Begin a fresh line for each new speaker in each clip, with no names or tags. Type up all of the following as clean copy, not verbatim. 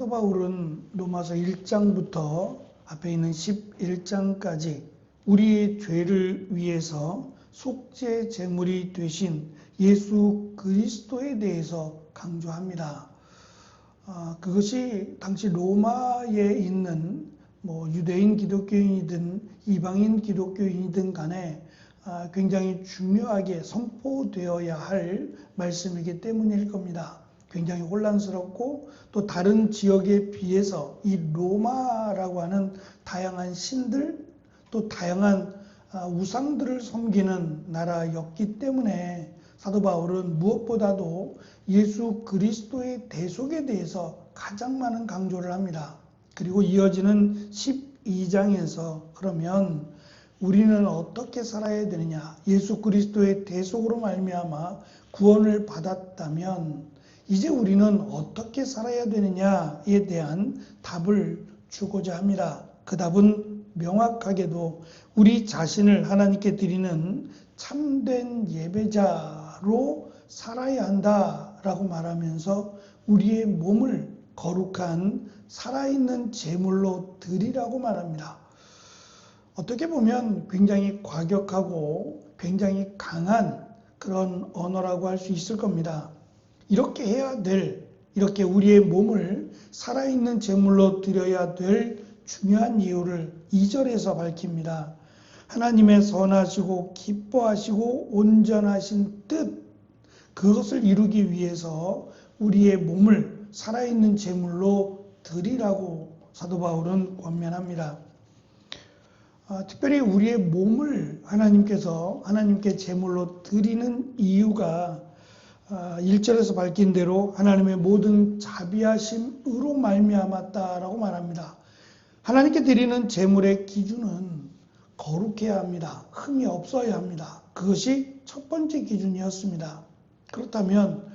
사도 바울은 로마서 1장부터 앞에 있는 11장까지 우리의 죄를 위해서 속죄 제물이 되신 예수 그리스도에 대해서 강조합니다. 그것이 당시 로마에 있는 유대인 기독교인이든 이방인 기독교인이든 간에 굉장히 중요하게 선포되어야 할 말씀이기 때문일 겁니다. 굉장히 혼란스럽고 또 다른 지역에 비해서 이 로마라고 하는 다양한 신들 또 다양한 우상들을 섬기는 나라였기 때문에 사도 바울은 무엇보다도 예수 그리스도의 대속에 대해서 가장 많은 강조를 합니다. 그리고 이어지는 12장에서 그러면 우리는 어떻게 살아야 되느냐? 예수 그리스도의 대속으로 말미암아 구원을 받았다면 이제 우리는 어떻게 살아야 되느냐에 대한 답을 주고자 합니다. 그 답은 명확하게도 우리 자신을 하나님께 드리는 참된 예배자로 살아야 한다라고 말하면서 우리의 몸을 거룩한 살아있는 제물로 드리라고 말합니다. 어떻게 보면 굉장히 과격하고 굉장히 강한 그런 언어라고 할 수 있을 겁니다. 이렇게 해야 될, 이렇게 우리의 몸을 살아있는 제물로 드려야 될 중요한 이유를 2절에서 밝힙니다. 하나님의 선하시고 기뻐하시고 온전하신 뜻, 그것을 이루기 위해서 우리의 몸을 살아있는 제물로 드리라고 사도 바울은 권면합니다. 특별히 우리의 몸을 하나님께 제물로 드리는 이유가 1절에서 밝힌 대로 하나님의 모든 자비하심으로 말미암았다라고 말합니다. 하나님께 드리는 제물의 기준은 거룩해야 합니다. 흠이 없어야 합니다. 그것이 첫 번째 기준이었습니다. 그렇다면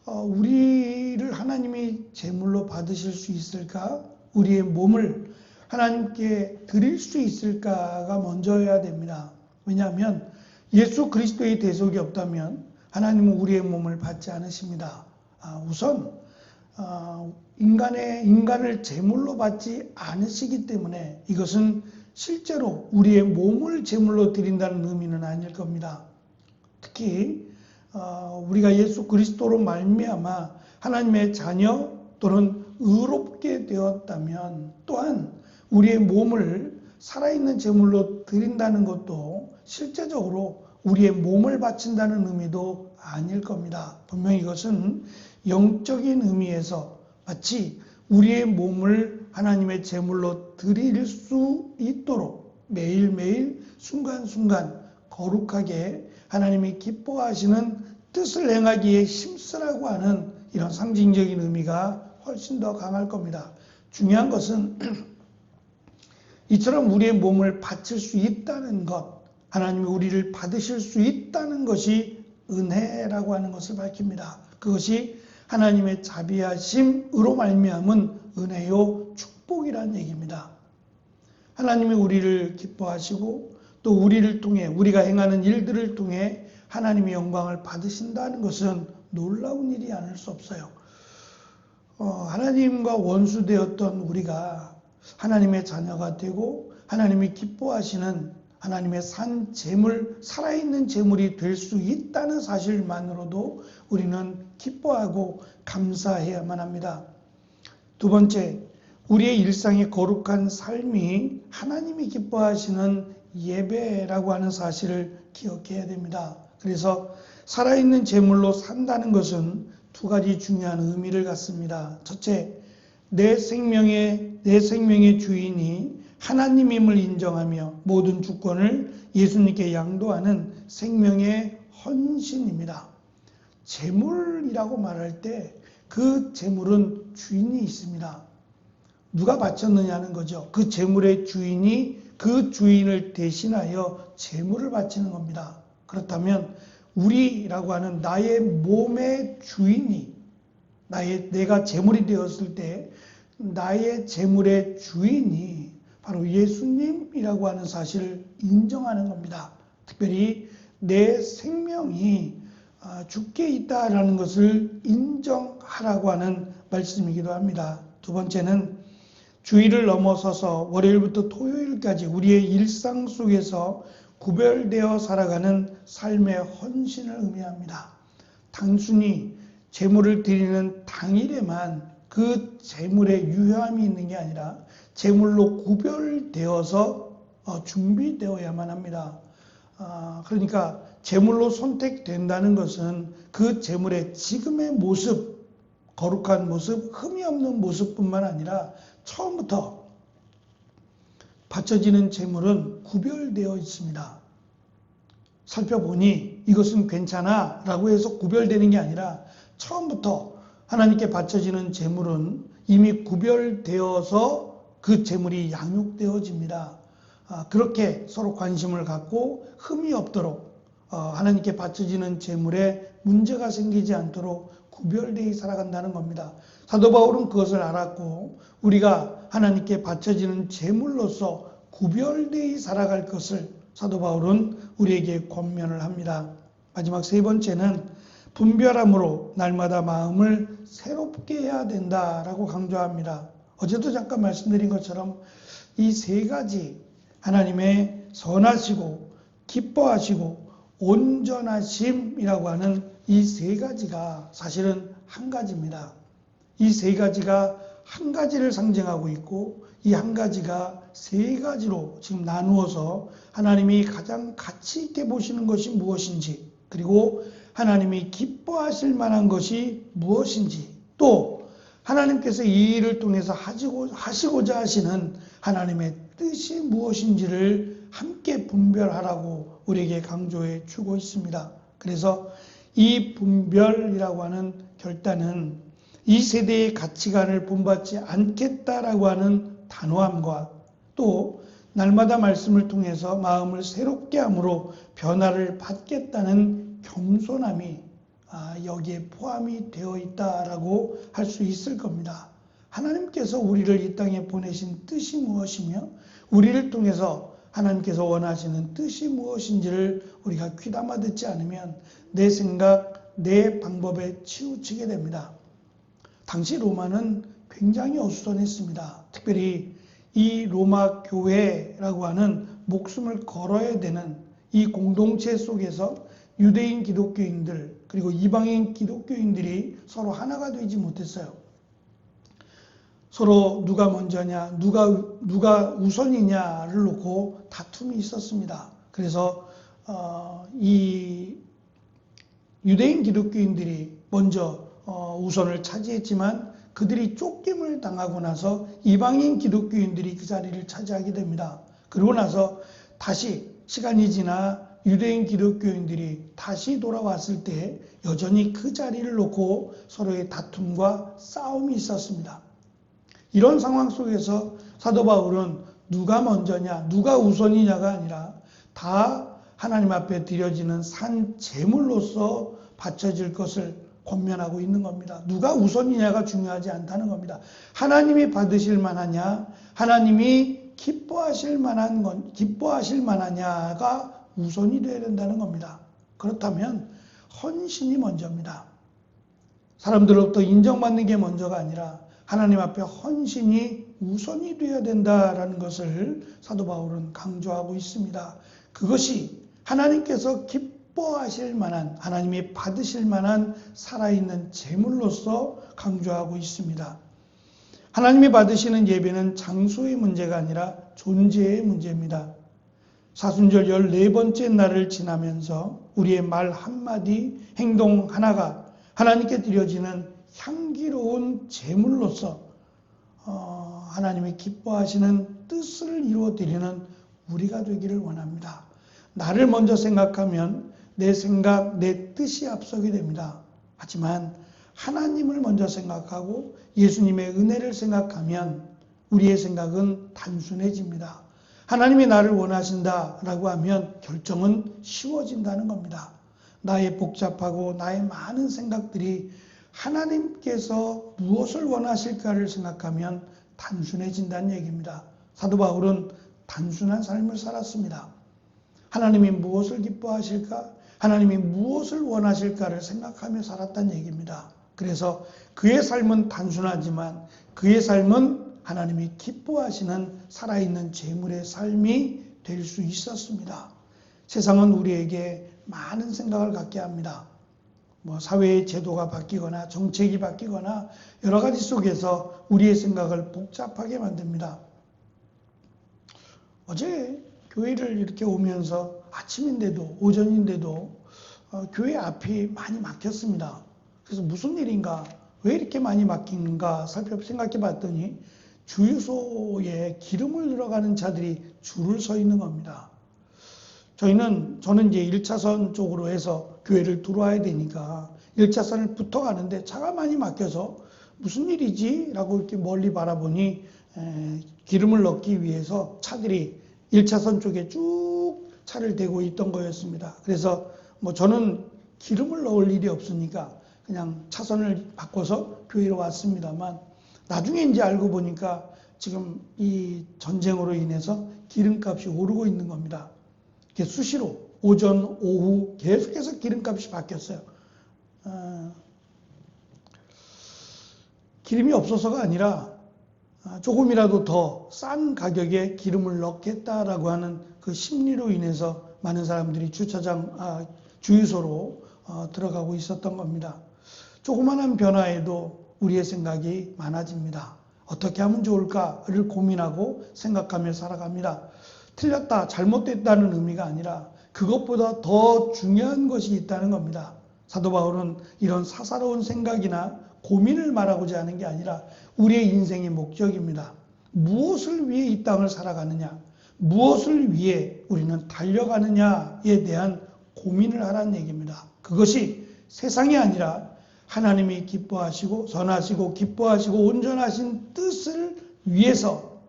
우리를 하나님이 제물로 받으실 수 있을까? 우리의 몸을 하나님께 드릴 수 있을까가 먼저여야 됩니다. 왜냐하면 예수 그리스도의 대속이 없다면 하나님은 우리의 몸을 받지 않으십니다. 우선 인간을 제물로 받지 않으시기 때문에 이것은 실제로 우리의 몸을 제물로 드린다는 의미는 아닐 겁니다. 특히 우리가 예수 그리스도로 말미암아 하나님의 자녀 또는 의롭게 되었다면 또한 우리의 몸을 살아있는 제물로 드린다는 것도 실제적으로 우리의 몸을 바친다는 의미도 아닐 겁니다. 분명히 이것은 영적인 의미에서 마치 우리의 몸을 하나님의 제물로 드릴 수 있도록 매일매일 순간순간 거룩하게 하나님이 기뻐하시는 뜻을 행하기에 힘쓰라고 하는 이런 상징적인 의미가 훨씬 더 강할 겁니다. 중요한 것은 이처럼 우리의 몸을 바칠 수 있다는 것, 하나님이 우리를 받으실 수 있다는 것이 은혜라고 하는 것을 밝힙니다. 그것이 하나님의 자비하심으로 말미암은 은혜요 축복이라는 얘기입니다. 하나님이 우리를 기뻐하시고 또 우리를 통해 우리가 행하는 일들을 통해 하나님의 영광을 받으신다는 것은 놀라운 일이 아닐 수 없어요. 하나님과 원수되었던 우리가 하나님의 자녀가 되고 하나님이 기뻐하시는 하나님의 산 제물, 살아있는 제물이 될 수 있다는 사실만으로도 우리는 기뻐하고 감사해야만 합니다. 두 번째, 우리의 일상의 거룩한 삶이 하나님이 기뻐하시는 예배라고 하는 사실을 기억해야 됩니다. 그래서 살아있는 제물로 산다는 것은 두 가지 중요한 의미를 갖습니다. 첫째, 내 생명의 주인이 하나님임을 인정하며 모든 주권을 예수님께 양도하는 생명의 헌신입니다. 제물이라고 말할 때 그 제물은 주인이 있습니다. 누가 바쳤느냐는 거죠. 그 제물의 주인이 그 주인을 대신하여 제물을 바치는 겁니다. 그렇다면 우리라고 하는 나의 몸의 주인이 내가 제물이 되었을 때 나의 제물의 주인이 바로 예수님이라고 하는 사실을 인정하는 겁니다. 특별히 내 생명이 주께 있다라는 것을 인정하라고 하는 말씀이기도 합니다. 두 번째는 주일을 넘어서서 월요일부터 토요일까지 우리의 일상 속에서 구별되어 살아가는 삶의 헌신을 의미합니다. 단순히 제물을 드리는 당일에만 그 제물에 유효함이 있는 게 아니라 제물로 구별되어서 준비되어야만 합니다. 그러니까 제물로 선택된다는 것은 그 제물의 지금의 모습, 거룩한 모습, 흠이 없는 모습뿐만 아니라 처음부터 바쳐지는 제물은 구별되어 있습니다. 살펴보니 이것은 괜찮아 라고 해서 구별되는 게 아니라 처음부터 하나님께 바쳐지는 제물은 이미 구별되어서 그 제물이 양육되어집니다. 그렇게 서로 관심을 갖고 흠이 없도록 하나님께 바쳐지는 제물에 문제가 생기지 않도록 구별되어 살아간다는 겁니다. 사도 바울은 그것을 알았고 우리가 하나님께 바쳐지는 제물로서 구별되어 살아갈 것을 사도 바울은 우리에게 권면을 합니다. 마지막 세 번째는 분별함으로 날마다 마음을 새롭게 해야 된다라고 강조합니다. 어제도 잠깐 말씀드린 것처럼 이 세 가지 하나님의 선하시고 기뻐하시고 온전하심이라고 하는 이 세 가지가 사실은 한 가지입니다. 이 세 가지가 한 가지를 상징하고 있고 이 한 가지가 세 가지로 지금 나누어서 하나님이 가장 가치 있게 보시는 것이 무엇인지, 그리고 하나님이 기뻐하실 만한 것이 무엇인지, 또 하나님께서 이 일을 통해서 하시고자 하시는 하나님의 뜻이 무엇인지를 함께 분별하라고 우리에게 강조해 주고 있습니다. 그래서 이 분별이라고 하는 결단은 이 세대의 가치관을 본받지 않겠다라고 하는 단호함과 또 날마다 말씀을 통해서 마음을 새롭게 함으로 변화를 받겠다는 겸손함이 여기에 포함이 되어 있다라고 할 수 있을 겁니다. 하나님께서 우리를 이 땅에 보내신 뜻이 무엇이며 우리를 통해서 하나님께서 원하시는 뜻이 무엇인지를 우리가 귀담아 듣지 않으면 내 생각, 내 방법에 치우치게 됩니다. 당시 로마는 굉장히 어수선했습니다. 특별히 이 로마 교회라고 하는 목숨을 걸어야 되는 이 공동체 속에서 유대인 기독교인들 그리고 이방인 기독교인들이 서로 하나가 되지 못했어요. 서로 누가 먼저냐, 누가 우선이냐를 놓고 다툼이 있었습니다. 그래서 이 유대인 기독교인들이 먼저 우선을 차지했지만 그들이 쫓김을 당하고 나서 이방인 기독교인들이 그 자리를 차지하게 됩니다. 그러고 나서 다시 시간이 지나 유대인 기독교인들이 다시 돌아왔을 때 여전히 그 자리를 놓고 서로의 다툼과 싸움이 있었습니다. 이런 상황 속에서 사도 바울은 누가 먼저냐, 누가 우선이냐가 아니라 다 하나님 앞에 드려지는 산 제물로서 바쳐질 것을 권면하고 있는 겁니다. 누가 우선이냐가 중요하지 않다는 겁니다. 하나님이 받으실 만하냐, 하나님이 기뻐하실 만하냐가 우선이 되어야 된다는 겁니다. 그렇다면 헌신이 먼저입니다. 사람들로부터 인정받는 게 먼저가 아니라 하나님 앞에 헌신이 우선이 되어야 된다라는 것을 사도 바울은 강조하고 있습니다. 그것이 하나님께서 기뻐하실 만한, 하나님이 받으실 만한 살아있는 제물로서 강조하고 있습니다. 하나님이 받으시는 예배는 장소의 문제가 아니라 존재의 문제입니다. 사순절 14번째 날을 지나면서 우리의 말 한마디, 행동 하나가 하나님께 드려지는 향기로운 제물로서 하나님이 기뻐하시는 뜻을 이루어드리는 우리가 되기를 원합니다. 나를 먼저 생각하면 내 생각, 내 뜻이 앞서게 됩니다. 하지만 하나님을 먼저 생각하고 예수님의 은혜를 생각하면 우리의 생각은 단순해집니다. 하나님이 나를 원하신다라고 하면 결정은 쉬워진다는 겁니다. 나의 복잡하고 나의 많은 생각들이 하나님께서 무엇을 원하실까를 생각하면 단순해진다는 얘기입니다. 사도 바울은 단순한 삶을 살았습니다. 하나님이 무엇을 기뻐하실까? 하나님이 무엇을 원하실까를 생각하며 살았다는 얘기입니다. 그래서 그의 삶은 단순하지만 그의 삶은 하나님이 기뻐하시는 살아있는 제물의 삶이 될 수 있었습니다. 세상은 우리에게 많은 생각을 갖게 합니다. 사회의 제도가 바뀌거나 정책이 바뀌거나 여러 가지 속에서 우리의 생각을 복잡하게 만듭니다. 어제 교회를 이렇게 오면서 아침인데도 오전인데도 교회 앞이 많이 막혔습니다. 그래서 무슨 일인가, 왜 이렇게 많이 막히는가 생각해 봤더니 주유소에 기름을 넣어가는 자들이 줄을 서 있는 겁니다. 저는 이제 1차선 쪽으로 해서 교회를 들어와야 되니까 1차선을 붙어 가는데 차가 많이 막혀서 무슨 일이지? 라고 이렇게 멀리 바라보니 기름을 넣기 위해서 차들이 1차선 쪽에 쭉 차를 대고 있던 거였습니다. 그래서 저는 기름을 넣을 일이 없으니까 그냥 차선을 바꿔서 교회로 왔습니다만 나중에 이제 알고 보니까 지금 이 전쟁으로 인해서 기름값이 오르고 있는 겁니다. 수시로 오전, 오후 계속해서 기름값이 바뀌었어요. 기름이 없어서가 아니라 조금이라도 더 싼 가격에 기름을 넣겠다라고 하는 그 심리로 인해서 많은 사람들이 주유소로 들어가고 있었던 겁니다. 조그마한 변화에도 우리의 생각이 많아집니다. 어떻게 하면 좋을까를 고민하고 생각하며 살아갑니다. 틀렸다, 잘못됐다는 의미가 아니라 그것보다 더 중요한 것이 있다는 겁니다. 사도 바울은 이런 사사로운 생각이나 고민을 말하고자 하는 게 아니라 우리의 인생의 목적입니다. 무엇을 위해 이 땅을 살아가느냐, 무엇을 위해 우리는 달려가느냐에 대한 고민을 하라는 얘기입니다. 그것이 세상이 아니라 하나님이 기뻐하시고 선하시고 기뻐하시고 온전하신 뜻을 위해서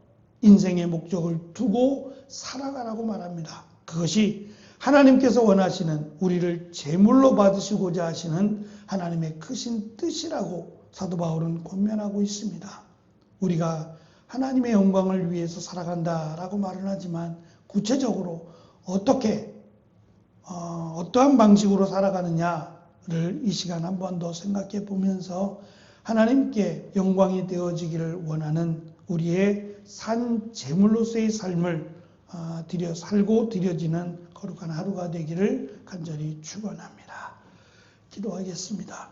인생의 목적을 두고 살아가라고 말합니다. 그것이 하나님께서 원하시는 우리를 제물로 받으시고자 하시는 하나님의 크신 뜻이라고 사도 바울은 권면하고 있습니다. 우리가 하나님의 영광을 위해서 살아간다라고 말은 하지만 구체적으로 어떠한 방식으로 살아가느냐를 이 시간 한 번 더 생각해 보면서 하나님께 영광이 되어지기를 원하는 우리의 산 제물로서의 삶을 살고 드려지는 거룩한 하루가 되기를 간절히 축원합니다. 기도하겠습니다.